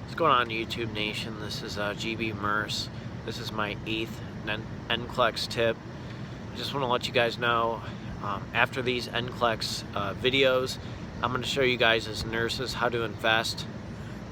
What's going on, YouTube Nation? This is GB Merce. This is my 8th NCLEX tip. I just want to let you guys know, after these NCLEX videos, I'm going to show you guys as nurses how to invest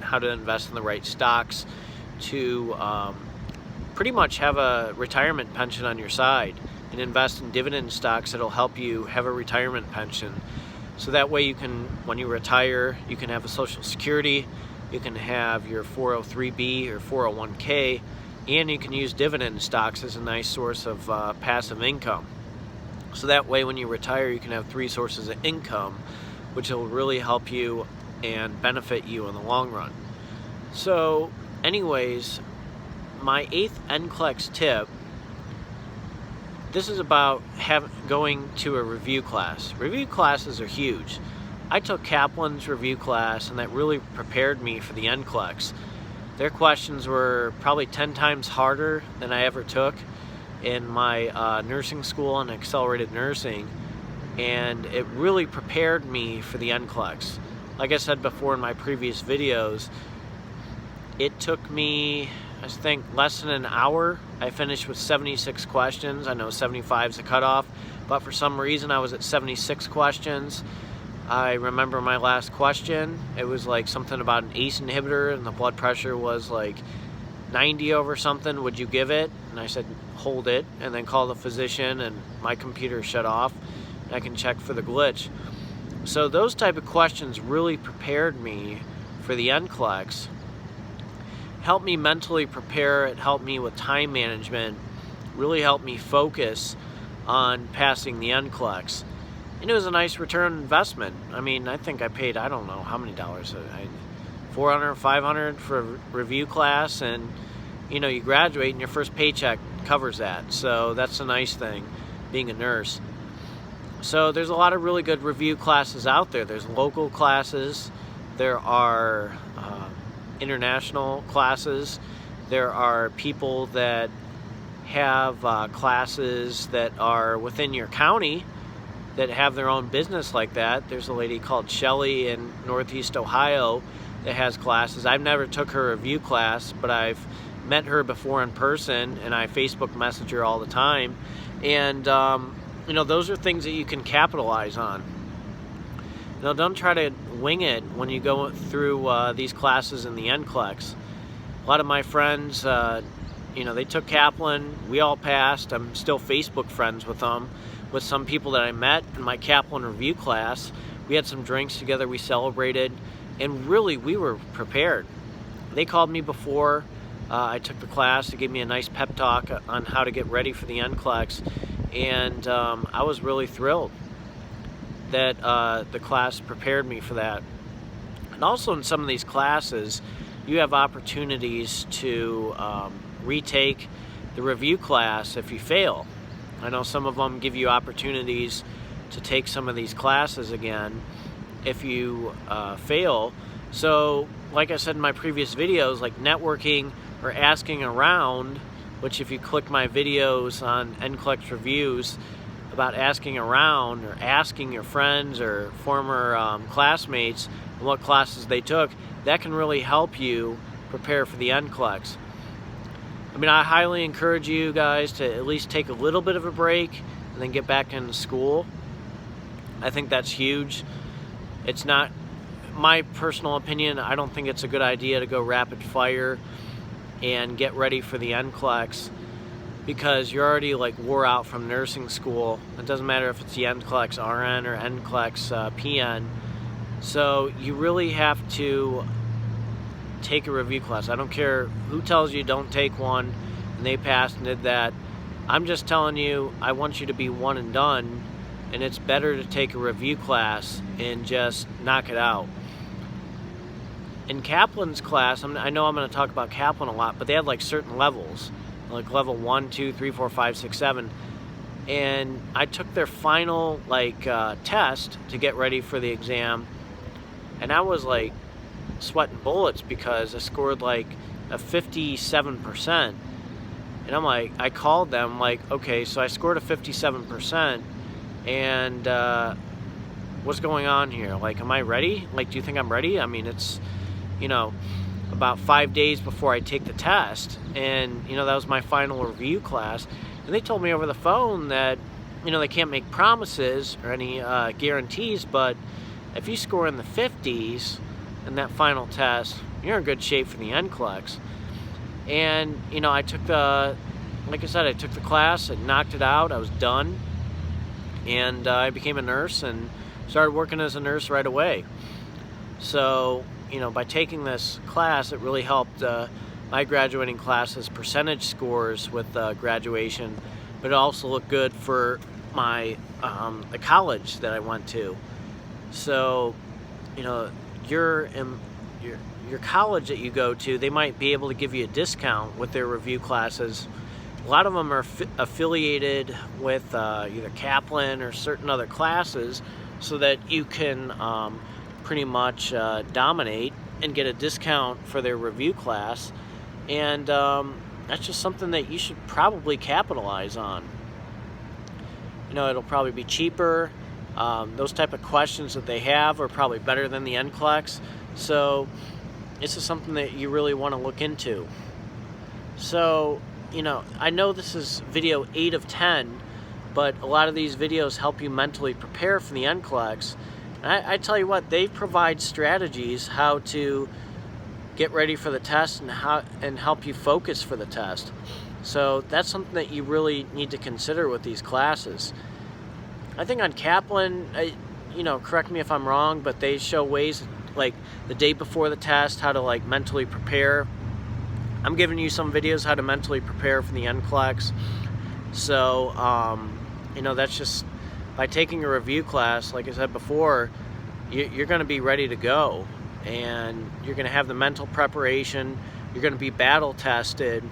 in the right stocks to pretty much have a retirement pension on your side, and invest in dividend stocks that'll help you have a retirement pension. So that way you can, when you retire, you can have a Social Security, you can have your 403B or 401k, and you can use dividend stocks as a nice source of passive income. So that way when you retire, you can have 3 sources of income, which will really help you and benefit you in the long run. So anyways, my 8th NCLEX tip, this is about going to a review class. Review classes are huge. I took Kaplan's review class, and that really prepared me for the NCLEX. Their questions were probably 10 times harder than I ever took in my nursing school and accelerated nursing, and it really prepared me for the NCLEX. Like I said before in my previous videos, it took me, I think, less than an hour. I finished with 76 questions. I know 75 is the cutoff, but for some reason I was at 76 questions. I remember my last question, it was like something about an ACE inhibitor, and the blood pressure was like 90 over something. Would you give it? And I said, hold it, and then call the physician, and my computer shut off, and I can check for the glitch. So those type of questions really prepared me for the NCLEX. Helped me mentally prepare, it helped me with time management, really helped me focus on passing the NCLEX. And it was a nice return on investment. I mean, I think I paid, I don't know how many dollars, $400, $500 for a review class, and you know, you graduate and your first paycheck covers that. So that's a nice thing, being a nurse. So there's a lot of really good review classes out there. There's local classes, there are international classes, there are people that have classes that are within your county that have their own business like that. There's a lady called Shelly in Northeast Ohio that has classes. I've never took her review class, but I've met her before in person, and I Facebook message her all the time. And you know, those are things that you can capitalize on. You know, don't try to wing it when you go through these classes in the NCLEX. A lot of my friends, you know, they took Kaplan. We all passed. I'm still Facebook friends with them. With some people that I met in my Kaplan review class, we had some drinks together, we celebrated, and really we were prepared. They called me before I took the class to give me a nice pep talk on how to get ready for the NCLEX, and I was really thrilled that the class prepared me for that. And also in some of these classes, you have opportunities to retake the review class if you fail. I know some of them give you opportunities to take some of these classes again if you fail. So like I said in my previous videos, like networking or asking around, which if you click my videos on NCLEX reviews about asking around or asking your friends or former classmates what classes they took, that can really help you prepare for the NCLEX. I mean, I highly encourage you guys to at least take a little bit of a break and then get back into school. I think that's huge. It's not, my personal opinion, I don't think it's a good idea to go rapid fire and get ready for the NCLEX, because you're already like wore out from nursing school. It doesn't matter if it's the NCLEX RN or NCLEX PN. So you really have to take a review class. I don't care who tells you don't take one and they passed and did that. I'm just telling you, I want you to be one and done, and it's better to take a review class and just knock it out. In Kaplan's class, I know I'm going to talk about Kaplan a lot, but they had like certain levels, like level 1, 2, 3, 4, 5, 6, 7. And I took their final like test to get ready for the exam, and I was like sweating bullets because I scored like a 57%. And I'm like, I called them like, okay, so I scored a 57%, and what's going on here? Like, am I ready? Like, do you think I'm ready? I mean, it's, you know, about 5 days before I take the test, and that was my final review class, and they told me over the phone that they can't make promises or any guarantees, but if you score in the 50s in that final test, you're in good shape for the NCLEX. And I took like I said, I took the class, I knocked it out, I was done, and I became a nurse and started working as a nurse right away. So by taking this class, it really helped my graduating class's percentage scores with graduation, but it also looked good for my the college that I went to. So your college that you go to, they might be able to give you a discount with their review classes. A lot of them are affiliated with either Kaplan or certain other classes, so that you can pretty much dominate and get a discount for their review class. And that's just something that you should probably capitalize on. It'll probably be cheaper. Those type of questions that they have are probably better than the NCLEX. So this is something that you really want to look into. So, I know this is video 8 of 10, but a lot of these videos help you mentally prepare for the NCLEX. And I tell you what, they provide strategies how to get ready for the test and help you focus for the test. So that's something that you really need to consider with these classes. I think on Kaplan, correct me if I'm wrong, but they show ways like the day before the test, how to like mentally prepare. I'm giving you some videos how to mentally prepare for the NCLEX. So, that's just by taking a review class, like I said before, you're going to be ready to go, and you're going to have the mental preparation. You're going to be battle tested.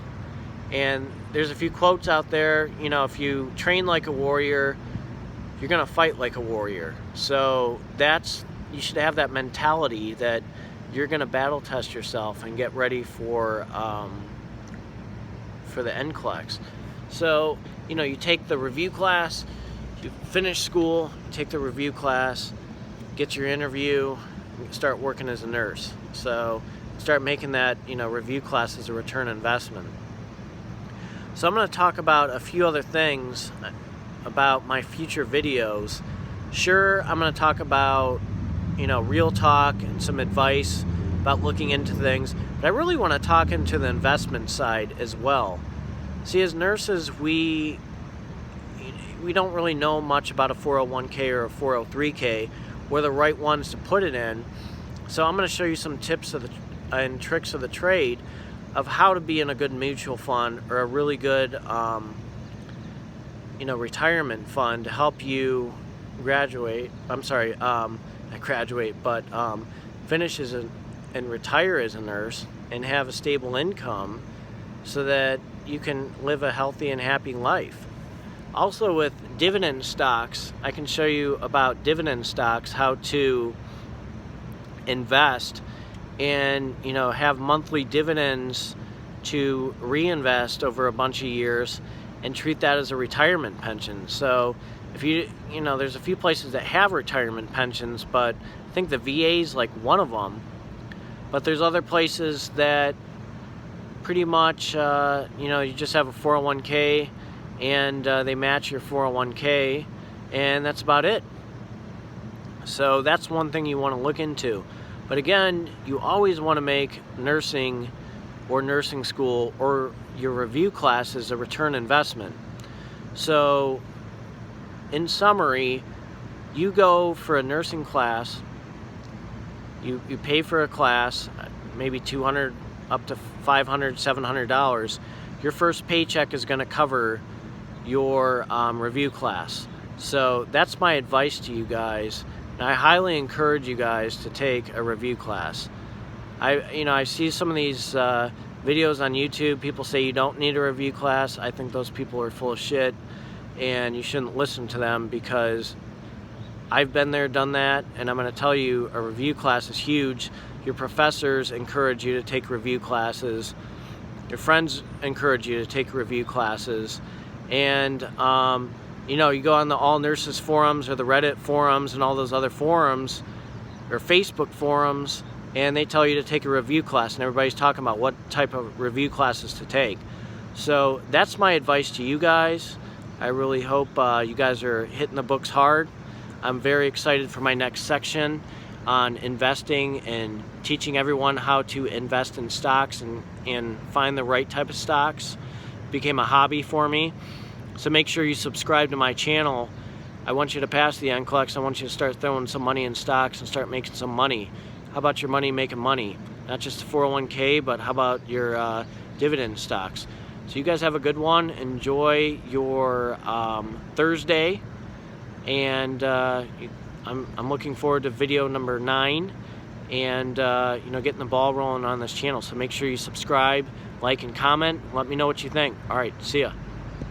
And there's a few quotes out there, if you train like a warrior, you're going to fight like a warrior. So you should have that mentality that you're going to battle test yourself and get ready for the NCLEX. So, you take the review class, you finish school, take the review class, get your interview, start working as a nurse. So start making that, review class as a return investment. So I'm going to talk about a few other things about my future videos. Sure, I'm going to talk about, real talk and some advice about looking into things, but I really want to talk into the investment side as well. See, as nurses, we don't really know much about a 401k or a 403k, where the right ones to put it in. So I'm going to show you some tips and tricks of the trade of how to be in a good mutual fund or a really good retirement fund to help you finish and retire as a nurse and have a stable income so that you can live a healthy and happy life. Also with dividend stocks, I can show you about dividend stocks, how to invest and have monthly dividends to reinvest over a bunch of years and treat that as a retirement pension. So if there's a few places that have retirement pensions, but I think the VA is like one of them. But there's other places that pretty much you just have a 401k and they match your 401k, and that's about it. So that's one thing you want to look into. But again, you always want to make nursing or nursing school or your review classes a return investment. So in summary, you go for a nursing class, you pay for a class, maybe $200 up to $500, $700. Your first paycheck is going to cover your review class. So that's my advice to you guys. And I highly encourage you guys to take a review class. I see some of these videos on YouTube. People say you don't need a review class. I think those people are full of shit, and you shouldn't listen to them, because I've been there, done that, and I'm going to tell you, a review class is huge. Your professors encourage you to take review classes. Your friends encourage you to take review classes. And you go on the All Nurses forums or the Reddit forums and all those other forums or Facebook forums, and they tell you to take a review class, and everybody's talking about what type of review classes to take. So that's my advice to you guys. I really hope you guys are hitting the books hard. I'm very excited for my next section on investing and teaching everyone how to invest in stocks and find the right type of stocks. It became a hobby for me. So make sure you subscribe to my channel. I want you to pass the NCLEX. I want you to start throwing some money in stocks and start making some money. How about your money making money? Not just 401k, but how about your dividend stocks? So you guys have a good one. Enjoy your Thursday, and I'm looking forward to video number 9, and getting the ball rolling on this channel. So make sure you subscribe, like, and comment. Let me know what you think. All right, see ya.